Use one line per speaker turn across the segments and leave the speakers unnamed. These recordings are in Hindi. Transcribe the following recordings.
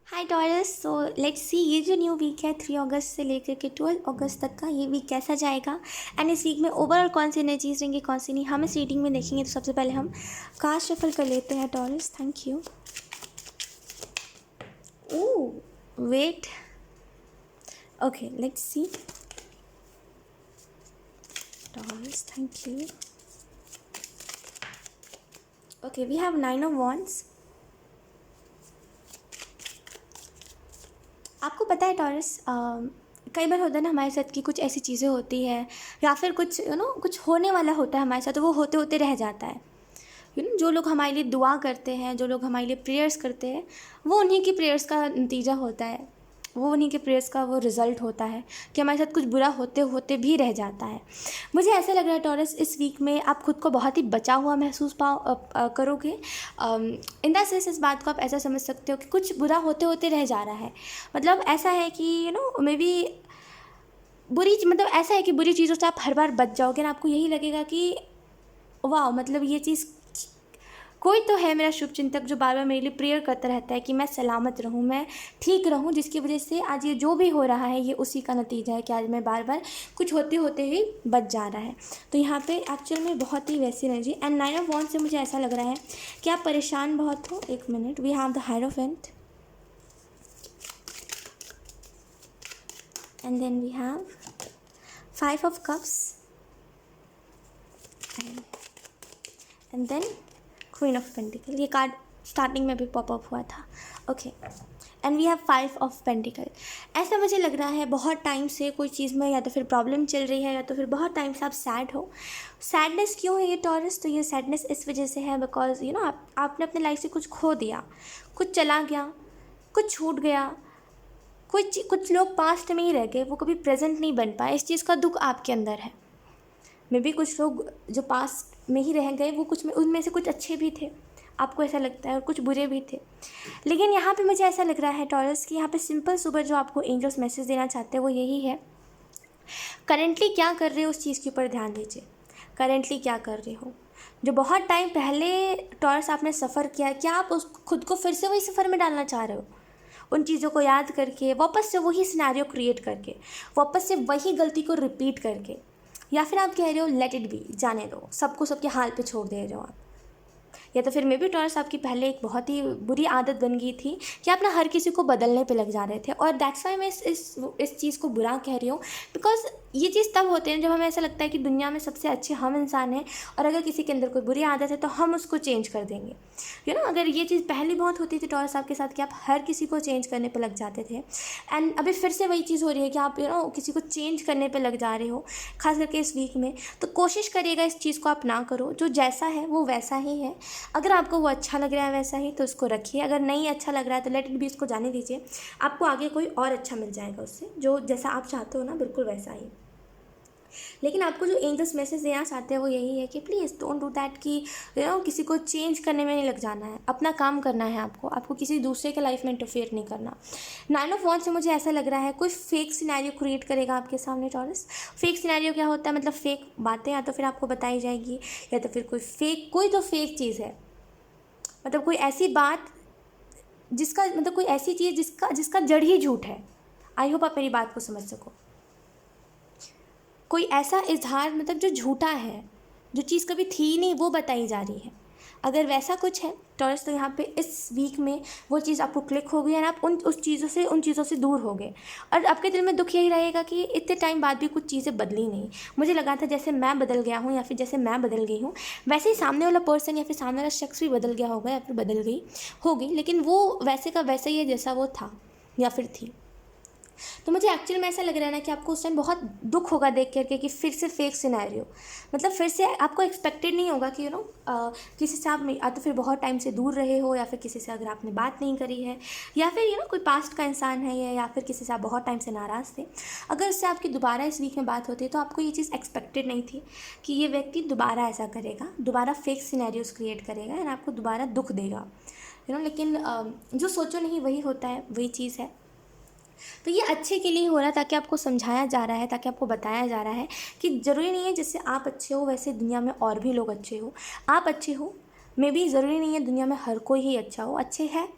Hi taurus. So let's see ये जो न्यू वीक है 3 अगस्त से लेकर के 12 अगस्त तक का ये वीक कैसा जाएगा एंड इस वीक में ओवरऑल कौन सी एनर्जीज रहेंगी कौन सी नहीं हम इस रीडिंग में देखेंगे। तो सबसे पहले हम कार्ड शफल कर लेते हैं Taurus. Thank you. Oh wait, okay let's see Taurus. Thank you. Okay we have 9 of wands. आपको पता है टॉरस, कई बार होता है ना हमारे साथ कि कुछ ऐसी चीज़ें होती है या फिर कुछ कुछ होने वाला होता है हमारे साथ, तो वो होते होते रह जाता है। जो लोग हमारे लिए दुआ करते हैं, जो लोग हमारे लिए प्रेयर्स करते हैं, वो उन्हीं की प्रेयर्स का नतीजा होता है, वो उन्हीं के प्रेयर्स का वो रिज़ल्ट होता है कि हमारे साथ कुछ बुरा होते होते भी रह जाता है। मुझे ऐसा लग रहा है टॉरस, इस वीक में आप खुद को बहुत ही बचा हुआ महसूस करोगे। इन द सेंस इस बात को आप ऐसा समझ सकते हो कि कुछ बुरा होते होते रह जा रहा है। मतलब ऐसा है कि मे बी मतलब ऐसा है कि बुरी चीज़ों से आप हर बार बच जाओगे ना, आपको यही लगेगा कि वाह, मतलब ये चीज़ कोई तो है मेरा शुभ चिंतक जो बार बार मेरे लिए प्रेयर करता रहता है कि मैं सलामत रहूं, मैं ठीक रहूं, जिसकी वजह से आज ये जो भी हो रहा है ये उसी का नतीजा है कि आज मैं बार बार कुछ होते होते ही बच जा रहा है। तो यहाँ पे एक्चुअल में बहुत ही वैसी एनर्जी एंड 9 ऑफ वॉन्ड्स से मुझे ऐसा लग रहा है कि आप परेशान बहुत हो। एक minute, we have the hierophant and then we have 5 of cups and then queen of pentacle. ये कार्ड स्टार्टिंग में भी पॉपअप हुआ था। Okay and we have 5 of pentacle. ऐसा मुझे लग रहा है बहुत टाइम से कोई चीज़ में या तो फिर प्रॉब्लम चल रही है या तो फिर बहुत टाइम से आप सैड हो। सैडनेस क्यों है ये टॉरस? तो ये सैडनेस इस वजह से है बिकॉज आपने अपने लाइफ से कुछ खो दिया, कुछ चला गया, कुछ छूट गया, कुछ लोग पास्ट में ही रह गए, वो कभी प्रेजेंट नहीं बन पाए। इस चीज़ का दुख आपके अंदर है। मे बी कुछ लोग जो पास्ट में ही रह गए वो कुछ में उनमें से कुछ अच्छे भी थे, आपको ऐसा लगता है, और कुछ बुरे भी थे। लेकिन यहाँ पे मुझे ऐसा लग रहा है टॉरस कि यहाँ पे सिंपल सुपर जो आपको एंजल्स मैसेज देना चाहते हैं वो यही है, करेंटली क्या कर रहे हो उस चीज़ के ऊपर ध्यान दीजिए। करेंटली क्या कर रहे हो, जो बहुत टाइम पहले टॉरस आपने सफ़र किया, क्या आप उस खुद को फिर से वही सफ़र में डालना चाह रहे हो? उन चीज़ों को याद करके वापस से वही सिनेरियो क्रिएट करके वापस से वही गलती को रिपीट करके, या फिर आप कह रहे हो लेट इट बी, जाने दो, सबको सबके हाल पे छोड़ दे जाओ आप। या तो फिर मे बी टॉरस आपकी पहले एक बहुत ही बुरी आदत बन गई थी कि आप ना हर किसी को बदलने पे लग जा रहे थे, और दैट्स वाई मैं इस चीज़ को बुरा कह रही हूँ। बिकॉज ये चीज़ तब होती है जब हमें ऐसा लगता है कि दुनिया में सबसे अच्छे हम इंसान हैं, और अगर किसी के अंदर कोई बुरी आदत है तो हम उसको चेंज कर देंगे। अगर ये चीज़ पहले बहुत होती थी टॉरस आपके साथ कि आप हर किसी को चेंज करने पे लग जाते थे, एंड अभी फिर से वही चीज़ हो रही है कि आप किसी को चेंज करने पे लग जा रहे हो, खास करके इस वीक में। तो कोशिश करिएगा इस चीज़ को आप ना करो, जो जैसा है वो वैसा ही है। अगर आपको वो अच्छा लग रहा है वैसा ही तो उसको रखिए, अगर नहीं अच्छा लग रहा है तो लेट इट बी, इसको जाने दीजिए। आपको आगे कोई और अच्छा मिल जाएगा उससे, जो जैसा आप चाहते हो ना बिल्कुल वैसा ही। लेकिन आपको जो एंजल्स मैसेज देना चाहते हैं वो यही है कि प्लीज़ डोंट डू दैट, कि किसी को चेंज करने में नहीं लग जाना है, अपना काम करना है आपको किसी दूसरे के लाइफ में इंटरफेयर नहीं करना। 9 ऑफ वॉन्ड्स से मुझे ऐसा लग रहा है कोई फेक सिनेरियो क्रिएट करेगा आपके सामने टॉरस। फेक सिनेरियो क्या होता है? मतलब फेक बातें या तो फिर आपको बताई जाएगी, या तो फिर कोई तो फेक चीज़ है, मतलब कोई ऐसी बात जिसका मतलब कोई ऐसी चीज़ जिसका जिसका जड़ ही झूठ है। आई होप आप मेरी बात को समझ सको। कोई ऐसा इजहार मतलब जो झूठा है, जो चीज़ कभी थी नहीं वो बताई जा रही है। अगर वैसा कुछ है टॉरस तो यहाँ पे इस वीक में वो चीज़ आपको क्लिक हो गई है, आप उन चीज़ों से दूर हो गए, और आपके दिल में दुख यही रहेगा कि इतने टाइम बाद भी कुछ चीज़ें बदली नहीं। मुझे लगा था जैसे मैं बदल गया हूँ या फिर जैसे मैं बदल गई हूँ वैसे ही सामने वाला पर्सन या फिर सामने वाला शख्स भी बदल गया होगा या फिर बदल गई होगी, लेकिन वो वैसे का वैसा ही है जैसा वो था या फिर थी। तो मुझे एक्चुअल में ऐसा लग रहा है ना कि आपको उस टाइम बहुत दुख होगा देख करके कि फिर से फेक सिनेरियो, मतलब फिर से आपको एक्सपेक्टेड नहीं होगा कि किसी से आप या तो फिर बहुत टाइम से दूर रहे हो, या फिर किसी से अगर आपने बात नहीं करी है, या फिर कोई पास्ट का इंसान है या फिर किसी से आप बहुत टाइम से नाराज़ थे, अगर उससे आपकी दोबारा इस वीक में बात होती है तो आपको ये चीज़ एक्सपेक्टेड नहीं थी कि ये व्यक्ति दोबारा ऐसा करेगा, दोबारा फेक सिनेरियोज क्रिएट करेगा एंड आपको दोबारा दुख देगा। लेकिन जो सोचो नहीं वही होता है, वही चीज़ है। तो ये अच्छे के लिए हो रहा है, ताकि आपको समझाया जा रहा है, ताकि आपको बताया जा रहा है कि ज़रूरी नहीं है जैसे आप अच्छे हो वैसे दुनिया में और भी लोग अच्छे हो। आप अच्छे हो, मे बी ज़रूरी नहीं है दुनिया में हर कोई ही अच्छा हो। अच्छे है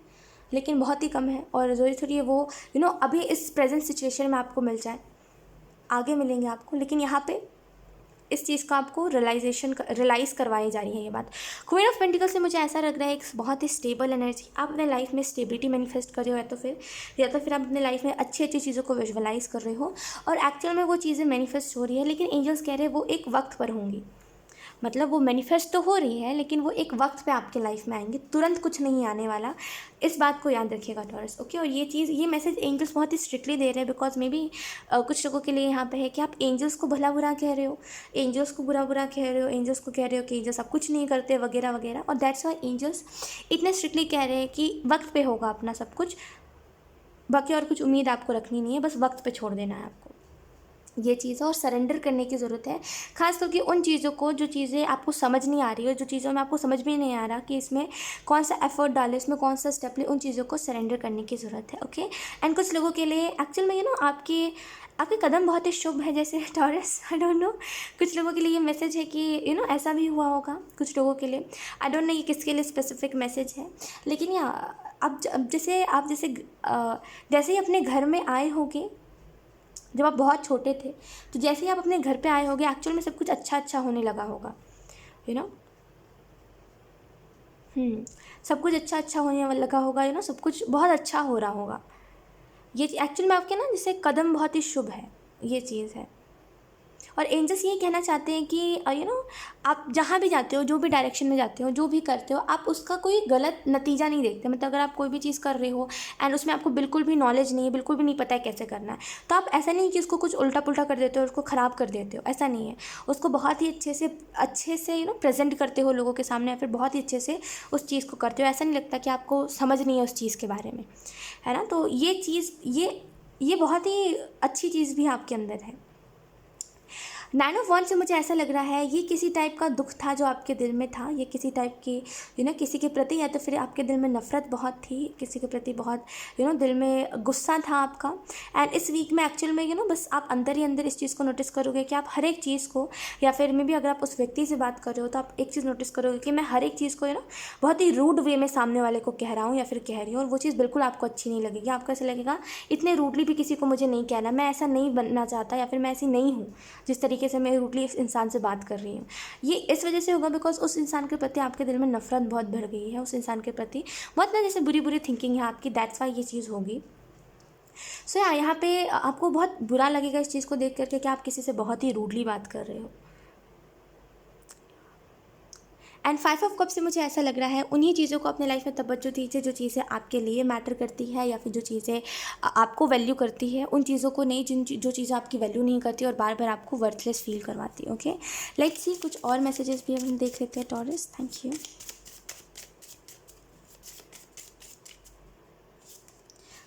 लेकिन बहुत ही कम है और ज़रूरी थोड़ी है वो अभी इस प्रेजेंट सिचुएशन में आपको मिल जाए, आगे मिलेंगे आपको, लेकिन यहाँ पे इस चीज़ का आपको रियलाइज़ करवाई जा रही है ये बात। क्वीन ऑफ पेंटिकल से मुझे ऐसा लग रहा है एक बहुत ही स्टेबल एनर्जी, आप अपने लाइफ में स्टेबिलिटी मैनिफेस्ट कर रहे हो, या तो फिर आप अपने लाइफ में अच्छी अच्छी चीज़ों को विजुअलाइज कर रहे हो और एक्चुअल में वो चीज़ें मैनिफेस्ट हो रही है, लेकिन एंजल्स कह रहे हैं वो एक वक्त पर होंगी। मतलब वो मैनिफेस्ट तो हो रही है लेकिन वो एक वक्त पे आपके लाइफ में आएंगे, तुरंत कुछ नहीं आने वाला। इस बात को याद रखिएगा टॉरस, ओके। और ये मैसेज एंजल्स बहुत ही स्ट्रिक्टली दे रहे हैं, बिकॉज मे बी कुछ लोगों के लिए यहाँ पे है कि आप एंजल्स को भला बुरा कह रहे हो, एंजल्स को बुरा बुरा कह रहे हो, एंजल्स को कह रहे हो कि एंजल्स आप कुछ नहीं करते वगैरह वगैरह। और दैट्स वाई एंजल्स इतने स्ट्रिक्टली कह रहे हैं कि वक्त पे होगा अपना सब कुछ, बाकी और कुछ उम्मीद आपको रखनी नहीं है, बस वक्त पे छोड़ देना है आपको, ये चीज़ है। और सरेंडर करने की ज़रूरत है, खास करके उन चीज़ों को जो चीज़ें आपको समझ नहीं आ रही है, जो चीज़ों में आपको समझ में नहीं आ रहा कि इसमें कौन सा एफर्ट डाले, इसमें कौन सा स्टेप ले, उन चीज़ों को सरेंडर करने की ज़रूरत है, ओके। एंड कुछ लोगों के लिए एक्चुअल में आपके कदम बहुत ही शुभ है, जैसे टॉरस, आई डोंट नो, कुछ लोगों के लिए ये मैसेज है कि ऐसा भी हुआ होगा कुछ लोगों के लिए, आई डोंट नो ये किसके लिए स्पेसिफिक मैसेज है, लेकिन आप जैसे ही अपने घर में आए होंगे, जब आप बहुत छोटे थे, तो जैसे ही आप अपने घर पे आए होगे एक्चुअल में सब कुछ अच्छा अच्छा होने लगा होगा, सब कुछ अच्छा अच्छा होने लगा होगा, सब कुछ बहुत अच्छा हो रहा होगा। ये एक्चुअल में आपके जैसे कदम बहुत ही शुभ है, ये चीज़ है। और एंजल्स ये कहना चाहते हैं कि आप जहाँ भी जाते हो, जो भी डायरेक्शन में जाते हो, जो भी करते हो, आप उसका कोई गलत नतीजा नहीं देखते। मतलब अगर आप कोई भी चीज़ कर रहे हो एंड उसमें आपको बिल्कुल भी नॉलेज नहीं है, बिल्कुल भी नहीं पता है कैसे करना है, तो आप ऐसा नहीं कि उसको कुछ उल्टा पुल्टा कर देते हो, उसको ख़राब कर देते हो, ऐसा नहीं है। उसको बहुत ही अच्छे से प्रेजेंट करते हो लोगों के सामने, या फिर बहुत ही अच्छे से उस चीज़ को करते हो। ऐसा नहीं लगता कि आपको समझ नहीं है उस चीज़ के बारे में, है ना। तो ये चीज़ ये बहुत ही अच्छी चीज़ भी आपके अंदर है। 9 ऑफ वॉन्ड्स से मुझे ऐसा लग रहा है ये किसी टाइप का दुख था जो आपके दिल में था, ये किसी टाइप की किसी के प्रति, या तो फिर आपके दिल में नफ़रत बहुत थी किसी के प्रति, बहुत दिल में गुस्सा था आपका। एंड इस वीक में एक्चुअल में बस आप अंदर ही अंदर इस चीज़ को नोटिस करोगे कि आप हर एक चीज़ को, या फिर मे भी अगर आप उस व्यक्ति से बात कर रहे हो तो आप एक चीज़ नोटिस करोगे कि मैं हर एक चीज़ को बहुत ही रूड वे में सामने वाले को कह रहा हूँ या फिर कह रही हूँ, और वो चीज़ बिल्कुल आपको अच्छी नहीं लगेगी। आपको ऐसा लगेगा इतने रूडली भी किसी को मुझे नहीं कहना, मैं ऐसा नहीं बनना चाहता, या फिर मैं ऐसी नहीं हूँ जिस तरीके से मैं रूडली इस इंसान से बात कर रही हूँ। ये इस वजह से होगा बिकॉज उस इंसान के प्रति आपके दिल में नफरत बहुत बढ़ गई है, उस इंसान के प्रति बहुत जैसे बुरी बुरी थिंकिंग है आपकी, दैट्स वाई ये चीज़ होगी। सो यहाँ पे आपको बहुत बुरा लगेगा इस चीज़ को देख करके कि आप किसी से बहुत ही रूडली बात कर रहे हो। एंड 5 ऑफ कप से मुझे ऐसा लग रहा है उन्हीं चीज़ों को अपने लाइफ में तवज्जो दीजिए जो चीज़ें आपके लिए मैटर करती है, या फिर जो चीज़ें आपको वैल्यू करती है, उन चीज़ों को नहीं जो चीज़ें आपकी वैल्यू नहीं करती और बार बार आपको वर्थलेस फील करवाती। ओके, लेट्स सी कुछ और मैसेजेस भी हम देख लेते हैं Taurus. Thank you.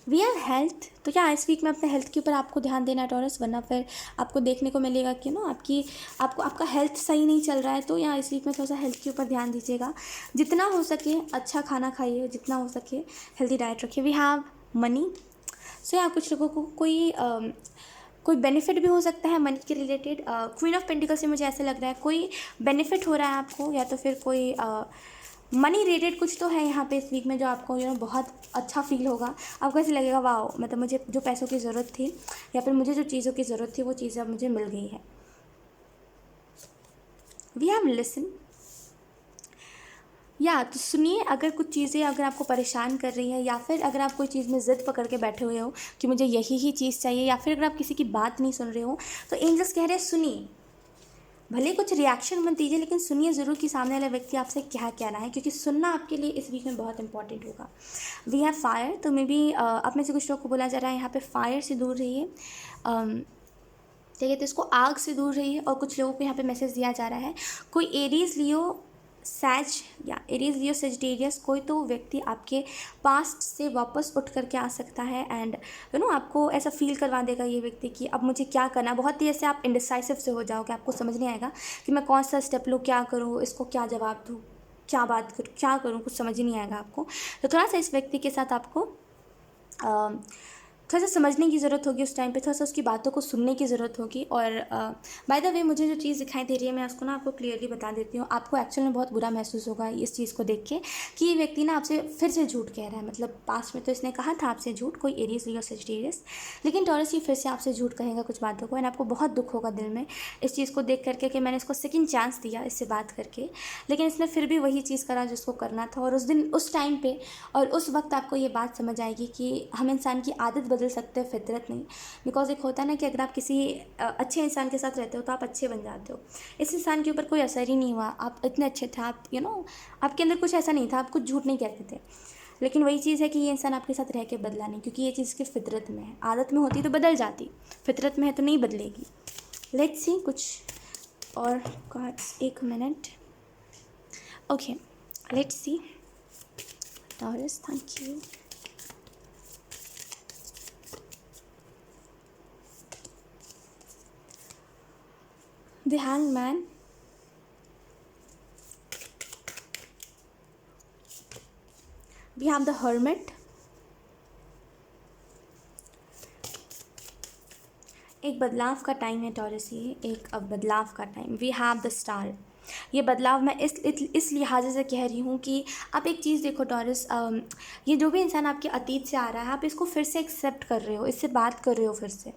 We have health, तो क्या इस वीक में अपने हेल्थ के ऊपर आपको ध्यान देना टॉरस, वरना फिर आपको देखने को मिलेगा कि आपका हेल्थ सही नहीं चल रहा है। तो यहाँ इस वीक में थोड़ा सा हेल्थ के ऊपर ध्यान दीजिएगा, जितना हो सके अच्छा खाना खाइए, जितना हो सके हेल्दी डाइट रखिए। वी हैव मनी, सो यहाँ कुछ लोगों को कोई बेनिफिट भी हो सकता है मनी के रिलेटेड। क्वीन ऑफ पेंटिकल से मुझे ऐसा लग रहा है कोई बेनिफिट हो रहा है आपको, या तो फिर कोई मनी रिलेटेड कुछ तो है यहाँ पे इस वीक में जो आपको बहुत अच्छा फील होगा। आपको ऐसे लगेगा वाओ, मतलब मुझे जो पैसों की ज़रूरत थी या फिर मुझे जो चीज़ों की ज़रूरत थी वो चीज़ अब मुझे मिल गई है। वी हैव लिसन, या तो सुनिए, अगर कुछ चीज़ें अगर आपको परेशान कर रही है, या फिर अगर आप कोई चीज़ में ज़िद पकड़ के बैठे हुए हो कि मुझे यही ही चीज़ चाहिए, या फिर अगर आप किसी की बात नहीं सुन रहे हो, तो एंजल्स कह रहे हैं सुनिए, भले कुछ रिएक्शन मत दीजिए लेकिन सुनिए ज़रूर कि सामने वाला व्यक्ति आपसे क्या कहना है, क्योंकि सुनना आपके लिए इस वीक में बहुत इंपॉर्टेंट होगा। वी हैव फायर, तो मे बी आप में से कुछ लोग को बोला जा रहा है यहाँ पे फायर से दूर रहिए, ठीक है, तो इसको आग से दूर रहिए। और कुछ लोगों को यहाँ पे मैसेज दिया जा रहा है कोई एरीज लियो सैज या एरीज लियो सेजिटेरियस, कोई तो व्यक्ति आपके पास्ट से वापस उठ करके आ सकता है, एंड आपको ऐसा फील करवा देगा ये व्यक्ति कि अब मुझे क्या करना। बहुत ही ऐसे आप इंडिसाइसिव से हो जाओगे, आपको समझ नहीं आएगा कि मैं कौन सा स्टेप लूँ, क्या करूँ, इसको क्या जवाब दूँ, क्या बात करूँ, क्या करूँ, कुछ समझ ही नहीं आएगा आपको। तो थोड़ा सा इस व्यक्ति के साथ आपको थोड़ा सा समझने की ज़रूरत होगी उस टाइम पे, थोड़ा सा उसकी बातों को सुनने की ज़रूरत होगी। और बाय द वे मुझे जो चीज़ दिखाई दे रही है मैं उसको ना आपको क्लियरली बता देती हूँ। आपको एक्चुअल में बहुत बुरा महसूस होगा इस चीज़ को देख के कि ये व्यक्ति ना आपसे फिर से झूठ कह रहा है। मतलब पास्ट में तो इसने कहा था आपसे झूठ, कोई एरीज लियो सजिटेरियस, लेकिन टॉरस ये फिर से आपसे झूठ कहेगा कुछ बातों को, एंड आपको बहुत दुख होगा दिल में इस चीज़ को देख करके कि मैंने इसको सेकंड चांस दिया इससे बात करके, लेकिन इसने फिर भी वही चीज़ करा जो उसको करना था। और उस दिन उस टाइम पे और उस वक्त आपको ये बात समझ आएगी कि हम इंसान की आदत बदल सकते हैं, फितरत नहीं। बिकॉज एक होता है ना कि अगर आप किसी अच्छे इंसान के साथ रहते हो तो आप अच्छे बन जाते हो। इस इंसान के ऊपर कोई असर ही नहीं हुआ, आप इतने अच्छे थे, आप आपके अंदर कुछ ऐसा नहीं था, आप कुछ झूठ नहीं कहते थे, लेकिन वही चीज़ है कि ये इंसान आपके साथ रह के बदला नहीं, क्योंकि ये चीज़ की फितरत में है। आदत में होती तो बदल जाती, फितरत में है तो नहीं बदलेगी। लेट्स सी कुछ और cards, 1 minute. Okay, let's see Taurus, thank you. The Hangman, we have the Hermit, एक बदलाव का टाइम है टॉरस, ये एक अब बदलाव का time. We have the star, ये बदलाव मैं इस लिहाजे से कह रही हूँ कि आप एक चीज़ देखो टॉरस, ये जो भी इंसान आपके अतीत से आ रहा है आप इसको फिर से एक्सेप्ट कर रहे हो, इससे बात कर रहे हो फिर से।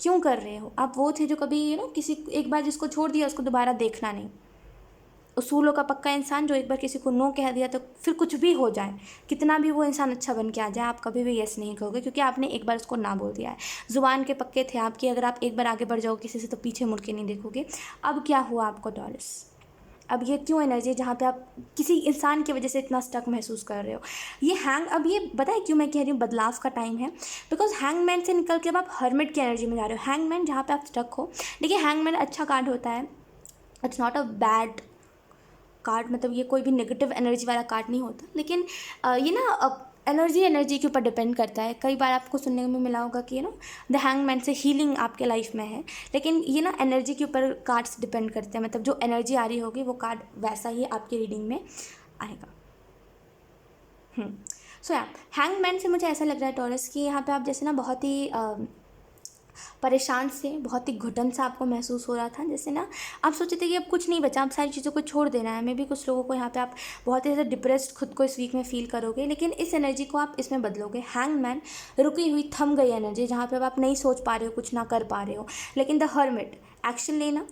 क्यों कर रहे हो? आप वो थे जो कभी किसी एक बार जिसको छोड़ दिया उसको दोबारा देखना नहीं। उसूलों का पक्का इंसान जो एक बार किसी को नो कह दिया तो फिर कुछ भी हो जाए, कितना भी वो इंसान अच्छा बन के आ जाए, आप कभी भी यस नहीं कहोगे, क्योंकि आपने एक बार उसको ना बोल दिया है। ज़ुबान के पक्के थे आपकी, अगर आप एक बार आगे बढ़ जाओगे किसी से तो पीछे मुड़ के नहीं देखोगे। अब क्या हुआ आपको टॉरस? अब ये क्यों एनर्जी जहाँ पे आप किसी इंसान की वजह से इतना स्टक महसूस कर रहे हो? ये अब ये पता है क्यों मैं कह रही हूँ बदलाव का टाइम है? बिकॉज हैंगमैन से निकल के अब आप हर्मिट की एनर्जी में जा रहे हो। हैंगमैन जहाँ पे आप स्टक हो, देखिए हैंगमैन अच्छा कार्ड होता है, it's not a bad card, मतलब ये कोई भी नेगेटिव एनर्जी वाला कार्ड नहीं होता, लेकिन ये ना एनर्जी के ऊपर डिपेंड करता है। कई बार आपको सुनने में मिला होगा कि द हैंगमैन से हीलिंग आपके लाइफ में है, लेकिन ये ना एनर्जी के ऊपर कार्ड्स डिपेंड करते हैं। मतलब जो एनर्जी आ रही होगी वो कार्ड वैसा ही आपकी रीडिंग में आएगा। सो या हैंगमैन से मुझे ऐसा लग रहा है टॉरस कि यहाँ पे आप जैसे ना बहुत ही परेशान से, बहुत ही घुटन सा आपको महसूस हो रहा था, जैसे ना आप सोचे थे कि अब कुछ नहीं बचा, आप सारी चीज़ों को छोड़ देना है। मे भी कुछ लोगों को यहाँ पे आप बहुत ही ज़्यादा डिप्रेस्ड खुद को इस वीक में फील करोगे, लेकिन इस एनर्जी को आप इसमें बदलोगे। हैंगमैन, रुकी हुई थम गई एनर्जी, जहाँ पे अब आप नहीं सोच पा रहे हो, कुछ ना कर पा रहे हो। लेकिन द हर्मिट, एक्शन लेना,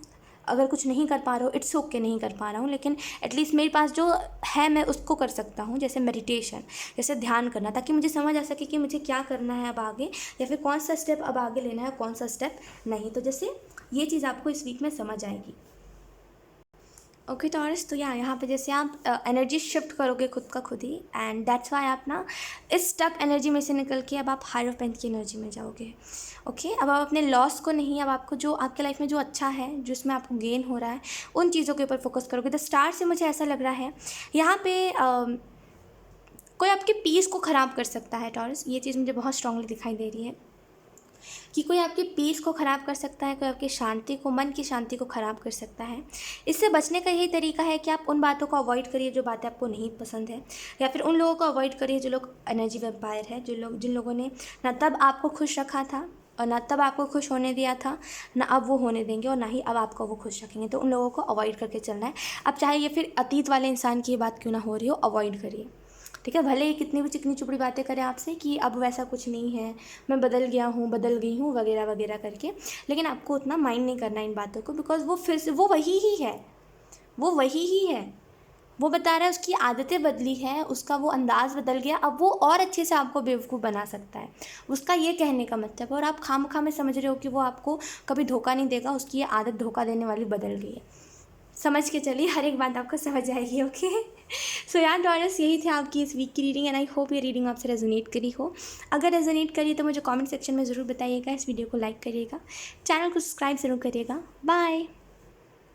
अगर कुछ नहीं कर पा रहा हो इट्स ओके, नहीं कर पा रहा हूँ, लेकिन एटलीस्ट मेरे पास जो है मैं उसको कर सकता हूँ, जैसे मेडिटेशन, जैसे ध्यान करना, ताकि मुझे समझ आ सके कि मुझे क्या करना है अब आगे, या फिर कौन सा स्टेप अब आगे लेना है, कौन सा स्टेप नहीं। तो जैसे ये चीज़ आपको इस वीक में समझ आएगी। ओके टॉरस, तो यहाँ पे जैसे आप एनर्जी शिफ्ट करोगे खुद का खुद ही, एंड दैट्स वाई आप ना इस स्टक एनर्जी में से निकल के अब आप हायर पेंथ की एनर्जी में जाओगे। ओके, अब आप अपने लॉस को नहीं, अब आपको जो आपके लाइफ में जो अच्छा है, जिसमें आपको गेन हो रहा है, उन चीज़ों के ऊपर फोकस करोगे। द स्टार से मुझे ऐसा लग रहा है यहाँ पे कोई आपके पीस को ख़राब कर सकता है टॉरस, ये चीज़ मुझे बहुत स्ट्रांगली दिखाई दे रही है कि कोई आपके पीस को ख़राब कर सकता है, कोई आपकी शांति को, मन की शांति को ख़राब कर सकता है। इससे बचने का यही तरीका है कि आप उन बातों को अवॉइड करिए जो बातें आपको नहीं पसंद है, या फिर उन लोगों को अवॉइड करिए जो लोग एनर्जी वेम्पायर है, जिन लोगों ने ना तब आपको खुश रखा था और ना तब आपको खुश होने दिया था, ना अब वो होने देंगे और ना ही अब आपको वो खुश रखेंगे। तो उन लोगों को अवॉइड करके चलना है। अब चाहे ये फिर अतीत वाले इंसान की बात क्यों ना हो रही हो, अवॉइड करिए, ठीक है। भले ही कितनी भी चिकनी चुपड़ी बातें करें आपसे कि अब वैसा कुछ नहीं है, मैं बदल गया हूँ, बदल गई हूँ, वगैरह वगैरह करके, लेकिन आपको उतना माइंड नहीं करना इन बातों को, बिकॉज वो फिर से वो वही ही है, वो वही ही है। वो बता रहा है उसकी आदतें बदली है, उसका वो अंदाज़ बदल गया, अब वो और अच्छे से आपको बेवकूफ़ बना सकता है, उसका ये कहने का मतलब। और आप खामखा में समझ रहे हो कि वो आपको कभी धोखा नहीं देगा, उसकी ये आदत धोखा देने वाली बदल गई है। समझ के चलिए, हर एक बात आपको समझ आएगी। ओके, सो यार टॉरस, यही थी आपकी इस वीक की रीडिंग, एंड आई होप ये रीडिंग आपसे रेजोनेट करी हो। अगर रेजोनेट करी तो मुझे कमेंट सेक्शन में ज़रूर बताइएगा, इस वीडियो को लाइक करिएगा, चैनल को सब्सक्राइब ज़रूर करिएगा। बाय।